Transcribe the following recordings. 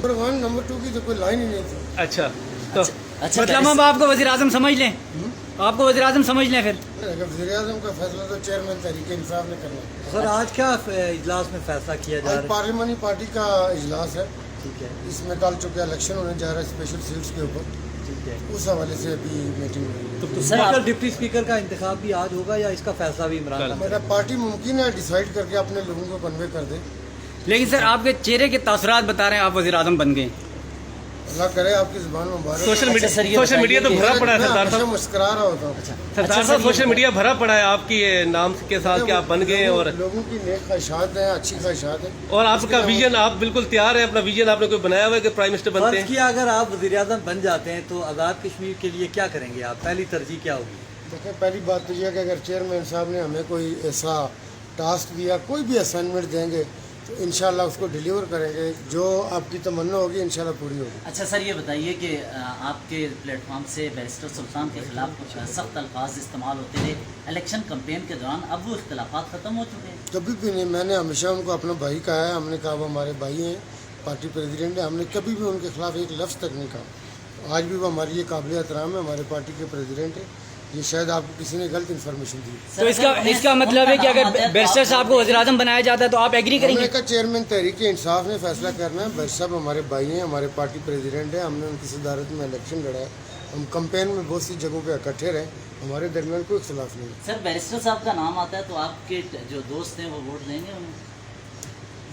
Number 1 number 2 की तो कोई लाइन ही नहीं थी। अच्छा तो अच्छा मतलब हम आपको वज़ीर आज़म समझ लें, आपको वज़ीर आज़म समझ लें फिर? अगर वज़ीर आज़म का फैसला तो चेयरमैन तहरीक इंसाफ ने करना है। सर आज क्या इजलास में फैसला किया जा आज रहा पार्लियामानी पार्टी का इजलास है, है? ठीक है, इसमें कल चूँकि इलेक्शन होने जा रहा है स्पेशल सीट्स के ऊपर, ठीक है। उस हवाले से अभी मीटिंग हुई है। तो स्पीकर डिप्टी स्पीकर का इंतखाब भी आज होगा या इसका फैसला भी इमरान खान? मेरा पार्टी मुमकिन है डिसाइड करके अपने लोगों को कन्वे कर दे। लेकिन सर आपके चेहरे के तासुरात बता रहे हैं आप वज़ीर आज़म बन गए। अल्लाह करे आपकी जुबान मुबारक। सोशल अच्छा, सर, ये सोशल मीडिया तो बताइए भरा कि- पड़ा है मैं सरदार हमेशा साहब। मुस्कुरा रहा होता हूँ। सरदार अच्छा, साहब सर, सोशल ये- मीडिया भरा पड़ा है आपकी ये नाम के साथ कि आप बन गए और लोगों की नेक ख्वाहिशात हैं, अच्छी ख्वाहिशात हैं। और आपका विजन, आप बिल्कुल तैयार है, अपना विजन आपने कोई बनाया हुआ है कि प्राइम मिनिस्टर बनते फर्ज हैं? किया अगर आप वज़ीर आज़म बन जाते हैं तो आज़ाद कश्मीर के लिए क्या करेंगे आप? पहली तरजीह क्या होगी? देखिए पहली बात तो यह है कि अगर चेयरमैन साहब ने हमें कोई ऐसा टास्क दिया, कोई भी असाइनमेंट देंगे तो इंशाल्लाह उसको डिलीवर करेंगे। जो आपकी तमन्ना होगी इंशाल्लाह पूरी होगी। अच्छा सर, ये बताइए कि आपके प्लेटफॉर्म से बैरिस्टर सुल्तान के खिलाफ कुछ सख्त अल्फाज इस्तेमाल होते थे इलेक्शन कैंपेन के दौरान, अब वो इख्तलाफात ख़त्म हो चुके हैं? कभी भी नहीं, मैंने हमेशा उनको अपना भाई कहा है। हमने कहा वो हमारे भाई हैं, पार्टी प्रेसिडेंट है। हमने कभी भी उनके खिलाफ एक लफ्ज़ तक नहीं कहा। आज भी वो हमारे लिए काबिल एहतराम है, हमारे पार्टी के प्रेसिडेंट है। ये शायद आपको किसी ने गलत इन्फॉर्मेशन दी। तो इसका मतलब है कि अगर बैरिस्टर साहब को वज़ीर आज़म बनाया जाता है तो आप एग्री करेंगे? हमने कहा चेयरमैन तहरीक इंसाफ ने फैसला करना है। बैरिस्टर साहब हमारे भाई हैं, हमारे पार्टी प्रेसिडेंट है। हमने उनकी सदारत में इलेक्शन लड़ा है। हम कैंपेन में बहुत सी जगहों पे इकट्ठे रहे, हमारे दरमियान कोई इख्तलाफ नहीं। सर बैरिस्टर साहब का नाम आता है तो आपके जो दोस्त हैं वो वोट देंगे उन्हें?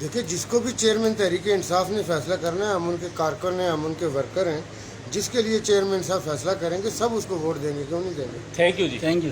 देखिए जिसको भी चेयरमैन तहरीक इंसाफ ने फैसला करना है, हम उनके कारकुन हैं, हम उनके वर्कर हैं। जिसके लिए चेयरमैन साहब फैसला करेंगे सब उसको वोट देंगे, क्यों नहीं देंगे। Thank you ji. Thank you.